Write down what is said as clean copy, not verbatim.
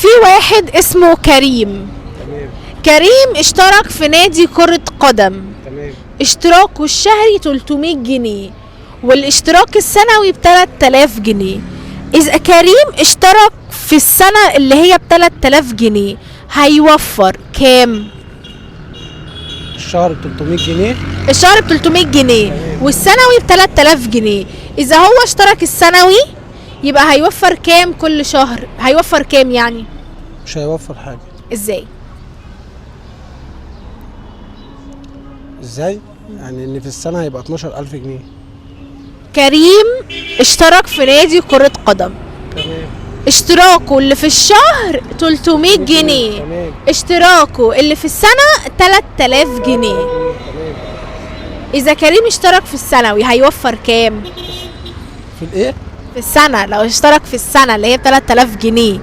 في واحد اسمه كريم. تمام. كريم اشترك في نادي كرة قدم. تمام. اشتراكه الشهري 300 جنيه والاشتراك السنوي ب3000 جنيه. اذا كريم اشترك في السنة اللي هي ب3000 جنيه هيوفر كام؟ الشهر ب 300 جنيه. الشهر ب300 جنيه والسنوي ب3000 جنيه. اذا هو اشترك السنوي يبقى هيوفر كام كل شهر؟ هيوفر كام يعني؟ مش هيوفر حاجة. ازاي؟ ازاي؟ يعني ان في السنة هيبقى 12000 جنيه. كريم اشترك في نادي كرة قدم. تمام. اشتراكه اللي في الشهر 300 جنيه. تمام. اشتراكه اللي في السنة 3000 جنيه. تمام. اذا كريم اشترك في السنوي هيوفر كام؟ في الايه؟ في السنة لو اشترك في السنة اللي هي ب3000 جنيه